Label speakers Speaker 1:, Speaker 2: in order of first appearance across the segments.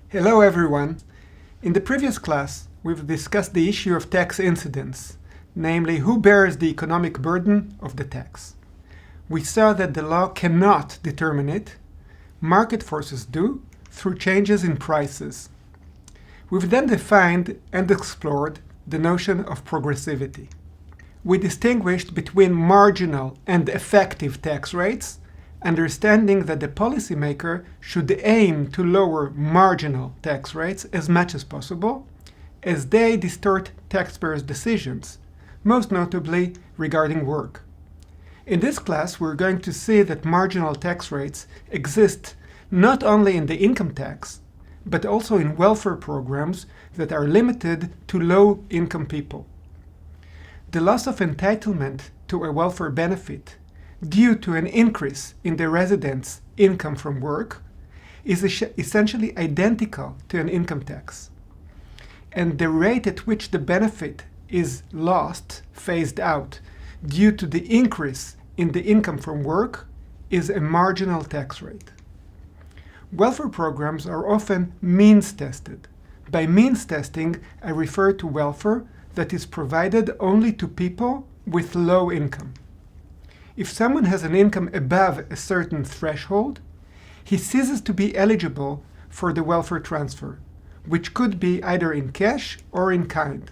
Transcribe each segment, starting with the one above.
Speaker 1: Hello everyone. In the previous class, we've discussed the issue of tax incidence, namely who bears the economic burden of the tax. We saw that the law cannot determine it. Market forces do through changes in prices. We've then defined and explored the notion of progressivity. We distinguished between marginal and effective tax rates, understanding that the policymaker should aim to lower marginal tax rates as much as possible, as they distort taxpayers' decisions, most notably regarding work. In this class, we're going to see that marginal tax rates exist not only in the income tax, but also in welfare programs that are limited to low-income people. The loss of entitlement to a welfare benefit due to an increase in the resident's income from work is essentially identical to an income tax. And the rate at which the benefit is lost, phased out, due to the increase in the income from work is a marginal tax rate. Welfare programs are often means tested. By means testing, I refer to welfare that is provided only to people with low income. If someone has an income above a certain threshold, he ceases to be eligible for the welfare transfer, which could be either in cash or in kind.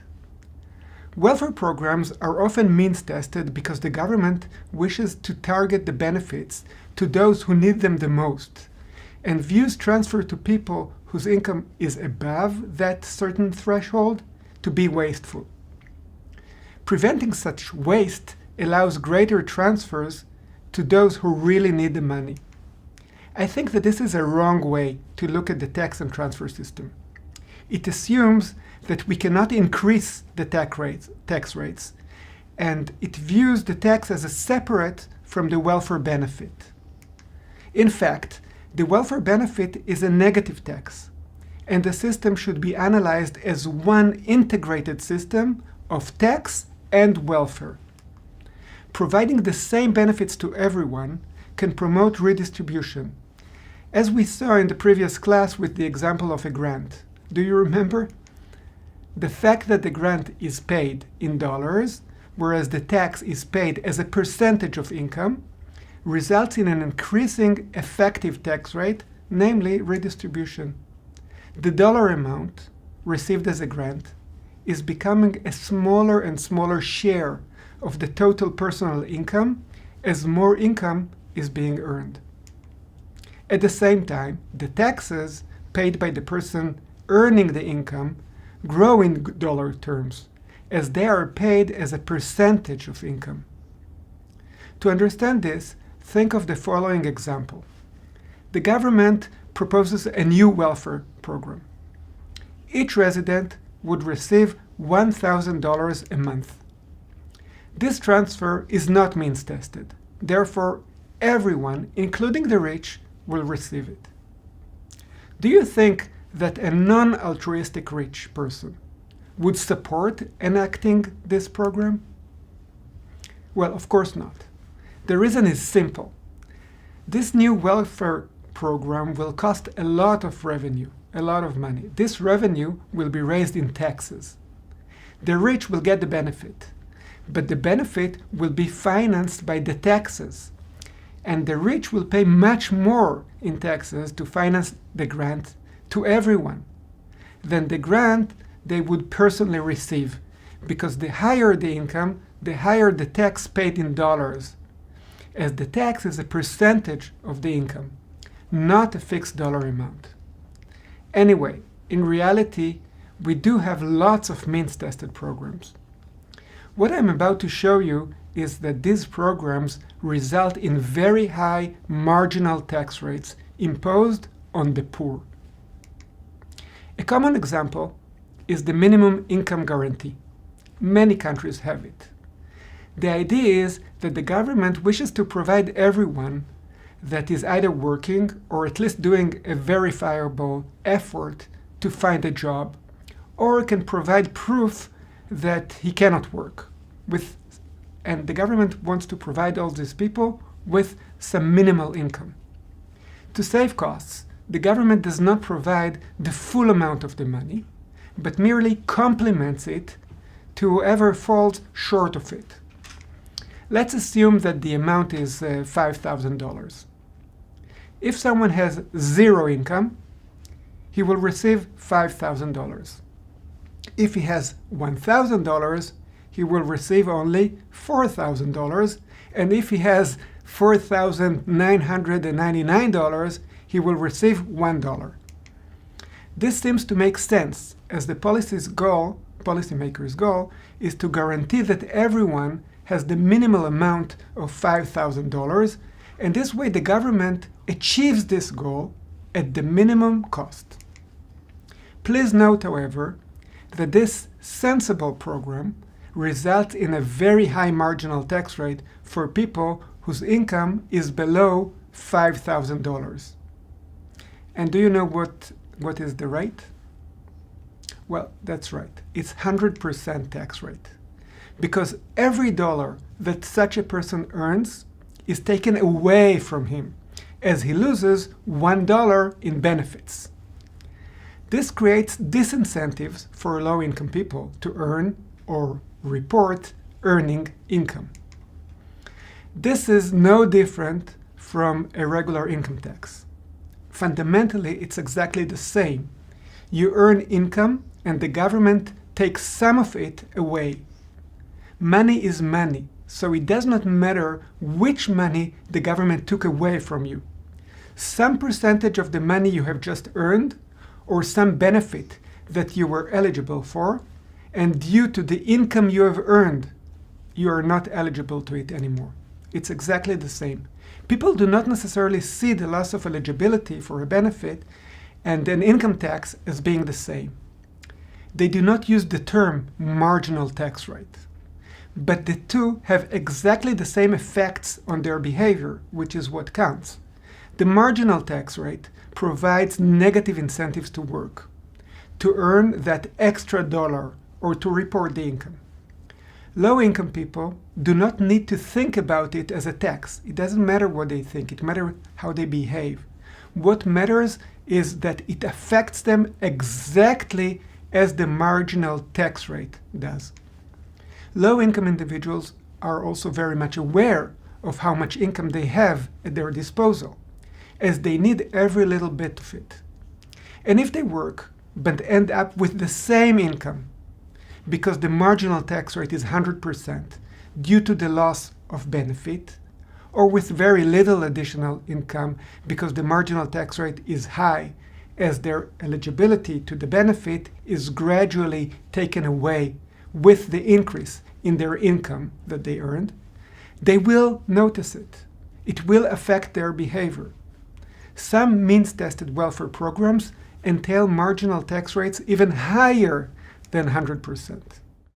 Speaker 1: Welfare programs are often means tested because the government wishes to target the benefits to those who need them the most, and views transfer to people whose income is above that certain threshold to be wasteful. Preventing such waste allows greater transfers to those who really need the money. I think that this is a wrong way to look at the tax and transfer system. It assumes that we cannot increase the tax rates, and it views the tax as separate from the welfare benefit. In fact, the welfare benefit is a negative tax, and the system should be analyzed as one integrated system of tax and welfare. Providing the same benefits to everyone can promote redistribution, as we saw in the previous class with the example of a grant. Do you remember? The fact that the grant is paid in dollars, whereas the tax is paid as a percentage of income, results in an increasing effective tax rate, namely redistribution. The dollar amount received as a grant is becoming a smaller and smaller share of the total personal income as more income is being earned. At the same time, the taxes paid by the person earning the income grow in dollar terms, as they are paid as a percentage of income. To understand this, think of the following example. The government proposes a new welfare program. Each resident would receive $1,000 a month. This transfer is not means tested. Therefore, everyone, including the rich, will receive it. Do you think that a non-altruistic rich person would support enacting this program? Well, of course not. The reason is simple. This new welfare program will cost a lot of revenue, a lot of money. This revenue will be raised in taxes. The rich will get the benefit, but the benefit will be financed by the taxes, and the rich will pay much more in taxes to finance the grant to everyone than the grant they would personally receive, because the higher the income, the higher the tax paid in dollars, as the tax is a percentage of the income, not a fixed dollar amount. Anyway, in reality, we do have lots of means-tested programs. What I'm about to show you is that these programs result in very high marginal tax rates imposed on the poor. A common example is the minimum income guarantee. Many countries have it. The idea is that the government wishes to provide everyone that is either working or at least doing a verifiable effort to find a job, or can provide proof that he cannot work, and the government wants to provide all these people with some minimal income. To save costs, the government does not provide the full amount of the money, but merely complements it to whoever falls short of it. Let's assume that the amount is $5,000. If someone has zero income, he will receive $5,000. If he has $1,000, he will receive only $4,000. And if he has $4,999, he will receive $1. This seems to make sense, as the policymaker's goal is to guarantee that everyone has the minimal amount of $5,000, and this way the government achieves this goal at the minimum cost. Please note, however, that this sensible program results in a very high marginal tax rate for people whose income is below $5,000. And do you know what is the rate? Well, that's right. It's 100% tax rate. Because every dollar that such a person earns is taken away from him, as he loses $1 in benefits. This creates disincentives for low-income people to earn or report earning income. This is no different from a regular income tax. Fundamentally, it's exactly the same. You earn income and the government takes some of it away. Money is money, so it does not matter which money the government took away from you. Some percentage of the money you have just earned, or some benefit that you were eligible for, and due to the income you have earned, you are not eligible to it anymore. It's exactly the same. People do not necessarily see the loss of eligibility for a benefit and an income tax as being the same. They do not use the term marginal tax rate. But the two have exactly the same effects on their behavior, which is what counts. The marginal tax rate provides negative incentives to work, to earn that extra dollar, or to report the income. Low-income people do not need to think about it as a tax. It doesn't matter what they think, it matters how they behave. What matters is that it affects them exactly as the marginal tax rate does. Low-income individuals are also very much aware of how much income they have at their disposal, as they need every little bit of it. And if they work, but end up with the same income, because the marginal tax rate is 100% due to the loss of benefit, or with very little additional income because the marginal tax rate is high, as their eligibility to the benefit is gradually taken away with the increase in their income that they earned, they will notice it. It will affect their behavior. Some means-tested welfare programs entail marginal tax rates even higher than 100%.